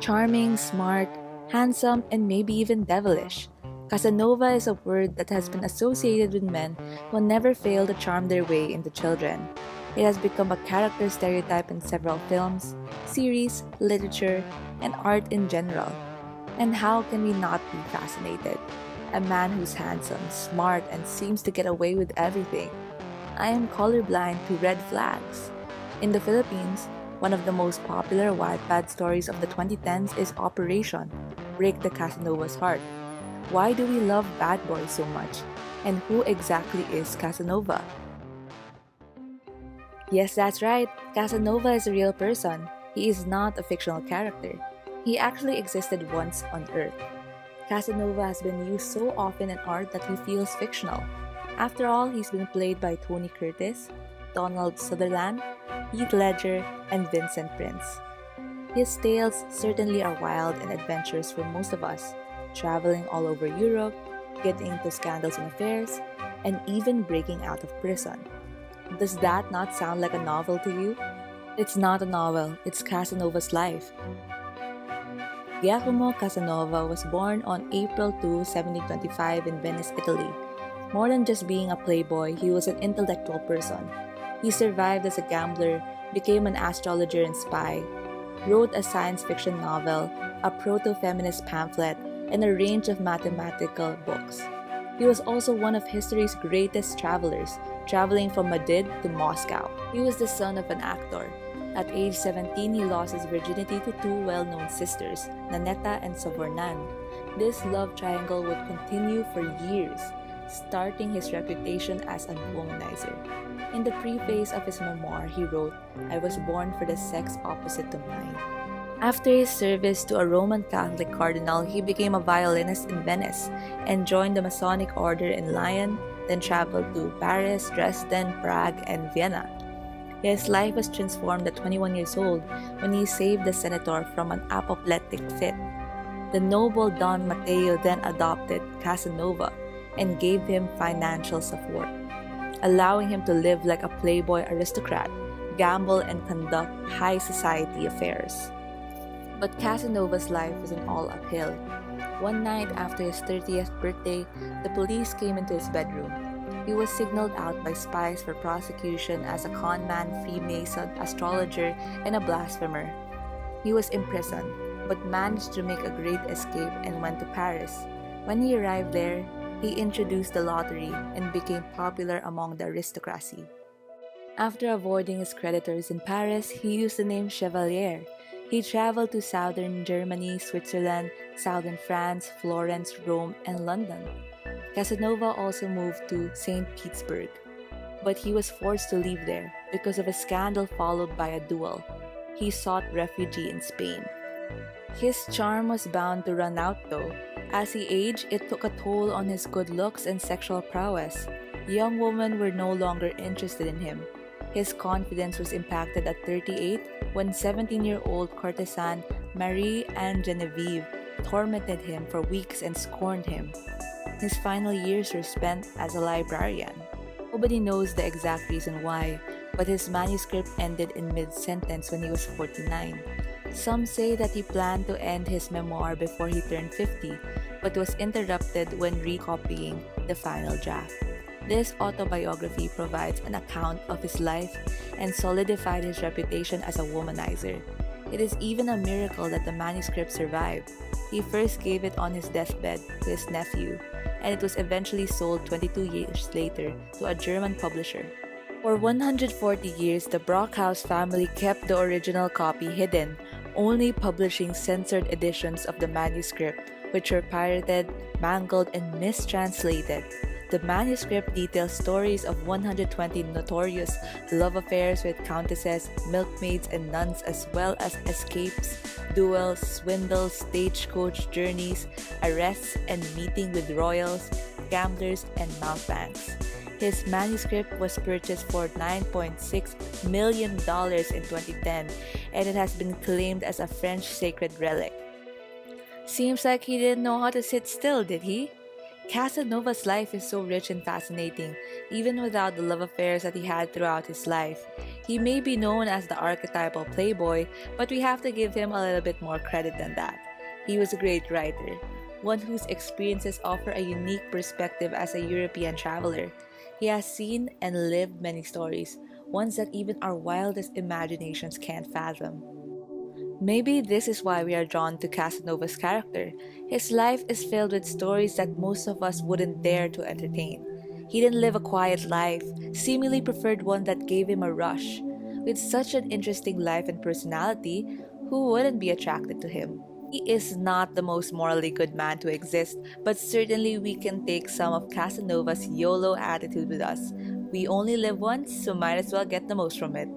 Charming, smart, handsome, and maybe even devilish. Casanova is a word that has been associated with men who never fail to charm their way into children. It has become a character stereotype in several films, series, literature, and art in general. And how can we not be fascinated? A man who's handsome, smart, and seems to get away with everything. I am colorblind to red flags. In the Philippines, one of the most popular Wattpad stories of the 2010s is Operation Break the Casanova's Heart. Why do we love bad boys so much? And who exactly is Casanova? Yes, that's right. Casanova is a real person. He is not a fictional character. He actually existed once on Earth. Casanova has been used so often in art that he feels fictional. After all, he's been played by Tony Curtis, Donald Sutherland, Heath Ledger, and Vincent Prince. His tales certainly are wild and adventurous for most of us, traveling all over Europe, getting into scandals and affairs, and even breaking out of prison. Does that not sound like a novel to you? It's not a novel, it's Casanova's life. Giacomo Casanova was born on April 2, 1725 in Venice, Italy. More than just being a playboy, he was an intellectual person. He survived as a gambler, became an astrologer and spy, wrote a science fiction novel, a proto-feminist pamphlet, and a range of mathematical books. He was also one of history's greatest travelers, traveling from Madrid to Moscow. He was the son of an actor. At age 17, he lost his virginity to two well-known sisters, Nanetta and Savornan. This love triangle would continue for years, starting his reputation as a womanizer. In the preface of his memoir, he wrote, "I was born for the sex opposite to mine." After his service to a Roman Catholic cardinal, he became a violinist in Venice and joined the Masonic order in Lyon, then traveled to Paris, Dresden, Prague, and Vienna. His life was transformed at 21 years old when he saved the senator from an apoplectic fit. The noble Don Matteo then adopted Casanova and gave him financial support, allowing him to live like a playboy aristocrat, gamble, and conduct high society affairs. But Casanova's life wasn't all uphill. One night after his 30th birthday, the police came into his bedroom. He was signaled out by spies for prosecution as a conman, Freemason, astrologer, and a blasphemer. He was imprisoned, but managed to make a great escape and went to Paris. When he arrived there, he introduced the lottery and became popular among the aristocracy. After avoiding his creditors in Paris, he used the name Chevalier. He traveled to southern Germany, Switzerland, southern France, Florence, Rome, and London. Casanova also moved to St. Petersburg, but he was forced to leave there because of a scandal followed by a duel. He sought refuge in Spain. His charm was bound to run out though. As he aged, it took a toll on his good looks and sexual prowess. Young women were no longer interested in him. His confidence was impacted at 38 when 17-year-old courtesan Marie-Anne Genevieve tormented him for weeks and scorned him. His final years were spent as a librarian. Nobody knows the exact reason why, but his manuscript ended in mid-sentence when he was 49. Some say that he planned to end his memoir before he turned 50, but was interrupted when recopying the final draft. This autobiography provides an account of his life and solidified his reputation as a womanizer. It is even a miracle that the manuscript survived. He first gave it on his deathbed to his nephew, and it was eventually sold 22 years later to a German publisher. For 140 years, the Brockhaus family kept the original copy hidden, only publishing censored editions of the manuscript, which were pirated, mangled, and mistranslated. The manuscript details stories of 120 notorious love affairs with countesses, milkmaids, and nuns, as well as escapes, duels, swindles, stagecoach journeys, arrests, and meeting with royals, gamblers, and mountebanks. His manuscript was purchased for $9.6 million in 2010, and it has been claimed as a French sacred relic. Seems like he didn't know how to sit still, did he? Casanova's life is so rich and fascinating, even without the love affairs that he had throughout his life. He may be known as the archetypal playboy, but we have to give him a little bit more credit than that. He was a great writer, one whose experiences offer a unique perspective as a European traveler. He has seen and lived many stories, ones that even our wildest imaginations can't fathom. Maybe this is why we are drawn to Casanova's character. His life is filled with stories that most of us wouldn't dare to entertain. He didn't live a quiet life, seemingly preferred one that gave him a rush. With such an interesting life and personality, who wouldn't be attracted to him? He is not the most morally good man to exist, but certainly we can take some of Casanova's YOLO attitude with us. We only live once, so might as well get the most from it.